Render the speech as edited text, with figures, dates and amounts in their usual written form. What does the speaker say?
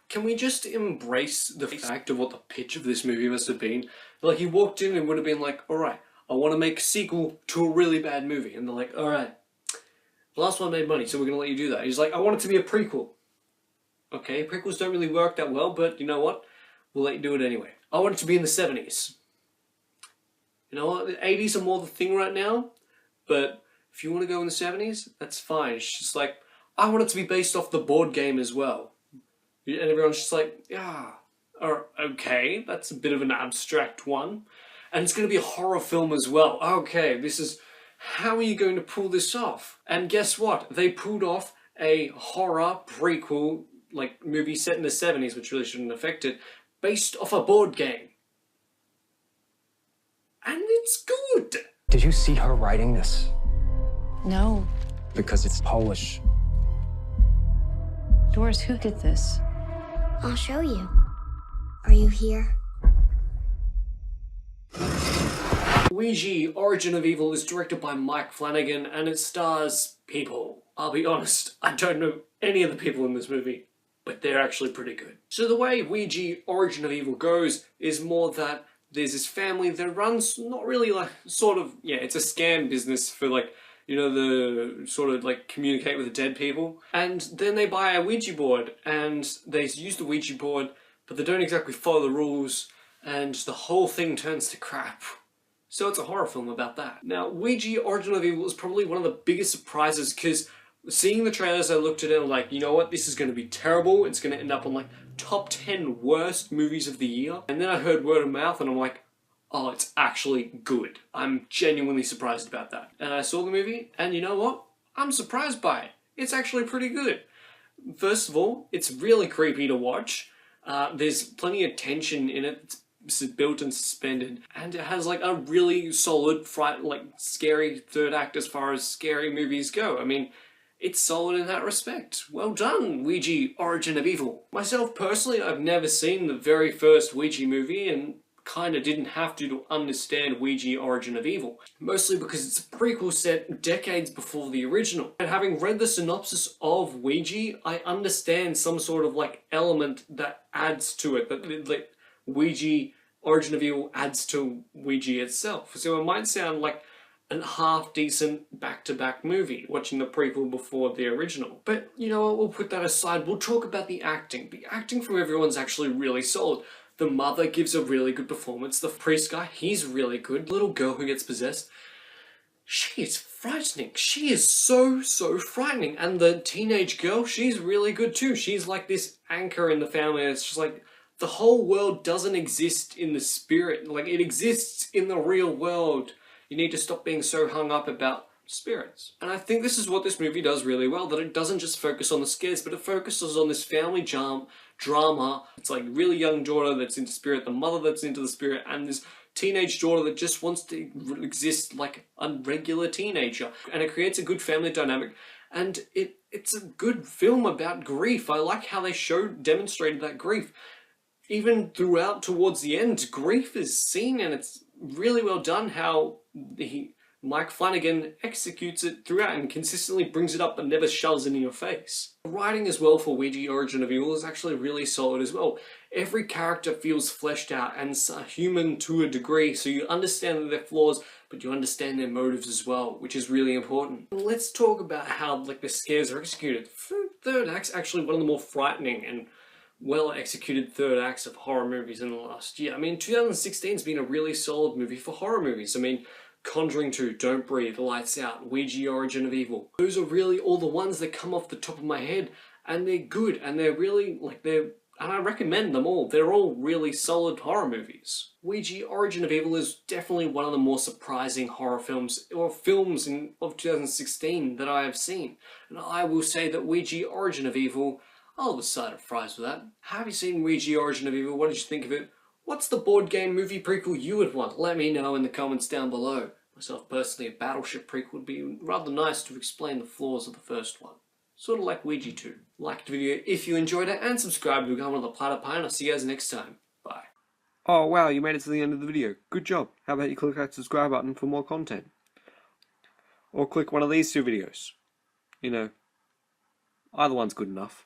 can we just embrace the fact of what the pitch of this movie must have been? Like, he walked in and would have been like, alright, I want to make a sequel to a really bad movie. And they're like, alright, the last one made money, so we're going to let you do that. He's like, I want it to be a prequel. Okay, prequels don't really work that well, but you know what? We'll let you do it anyway. I want it to be in the 70s. You know what? The 80s are more the thing right now, but if you want to go in the 70s, that's fine. It's just like, I want it to be based off the board game as well. And everyone's just like, yeah, okay, that's a bit of an abstract one. And it's going to be a horror film as well. Okay, how are you going to pull this off? And guess what? They pulled off a horror prequel, like, movie set in the 70s, which really shouldn't affect it, based off a board game. And it's good! Did you see her writing this? No. Because it's Polish. Doris, who did this? I'll show you. Are you here? Ouija, Origin of Evil is directed by Mike Flanagan and it stars people. I'll be honest, I don't know any of the people in this movie, but they're actually pretty good. So the way Ouija, Origin of Evil goes is more that there's this family that runs not really like, sort of, yeah, it's a scam business for like, you know, the sort of like communicate with the dead people. And then they buy a Ouija board and they use the Ouija board, but they don't exactly follow the rules and the whole thing turns to crap. So it's a horror film about that. Now, Ouija, Origin of Evil is probably one of the biggest surprises because seeing the trailers, I looked at it and I'm like, you know what, this is going to be terrible. It's going to end up on like top 10 worst movies of the year. And then I heard word of mouth and I'm like, oh, it's actually good. I'm genuinely surprised about that. And I saw the movie, and you know what? I'm surprised by it. It's actually pretty good. First of all, it's really creepy to watch. There's plenty of tension in it. It's built and suspended. And it has like a really solid, scary third act as far as scary movies go. I mean, it's solid in that respect. Well done, Ouija, Origin of Evil. Myself, personally, I've never seen the very first Ouija movie, and kinda didn't have to understand Ouija, Origin of Evil. Mostly because it's a prequel set decades before the original. And having read the synopsis of Ouija, I understand some sort of like element that adds to it. That like Ouija, Origin of Evil adds to Ouija itself. So it might sound like a half-decent back-to-back movie, watching the prequel before the original. But you know what, we'll put that aside. We'll talk about the acting. The acting from everyone's actually really solid. The mother gives a really good performance. The priest guy, he's really good. The little girl who gets possessed, she is frightening. She is so frightening. And the teenage girl, she's really good too. She's like this anchor in the family. It's just like, the whole world doesn't exist in the spirit. Like, it exists in the real world. You need to stop being so hung up about spirits. And I think this is what this movie does really well, that it doesn't just focus on the scares, but it focuses on this family drama. It's like really young daughter that's into spirit, the mother that's into the spirit, and this teenage daughter that just wants to exist like a regular teenager. And it creates a good family dynamic, and it's a good film about grief. I like how they demonstrated that grief. Even throughout towards the end, grief is seen, and it's really well done how Mike Flanagan executes it throughout and consistently brings it up but never shoves it in your face. The writing as well for Ouija, Origin of Evil is actually really solid as well. Every character feels fleshed out and human to a degree, so you understand their flaws, but you understand their motives as well, which is really important. Let's talk about how like the scares are executed. The third act's actually one of the more frightening and well-executed third acts of horror movies in the last year. I mean, 2016's been a really solid movie for horror movies. I mean, Conjuring 2, Don't Breathe, Lights Out, Ouija, Origin of Evil. Those are really all the ones that come off the top of my head, and they're good, and they're really, and I recommend them all. They're all really solid horror movies. Ouija, Origin of Evil is definitely one of the more surprising horror films, or films of 2016 that I have seen. And I will say that Ouija, Origin of Evil, I'll have a side of fries with that. Have you seen Ouija, Origin of Evil? What did you think of it? What's the board game movie prequel you would want? Let me know in the comments down below. Myself personally, a Battleship prequel would be rather nice to explain the flaws of the first one. Sort of like Ouija 2. Like the video if you enjoyed it, and subscribe to become one of the Platypus, and I'll see you guys next time. Bye. Oh wow, you made it to the end of the video. Good job. How about you click that subscribe button for more content? Or click one of these two videos. You know, either one's good enough.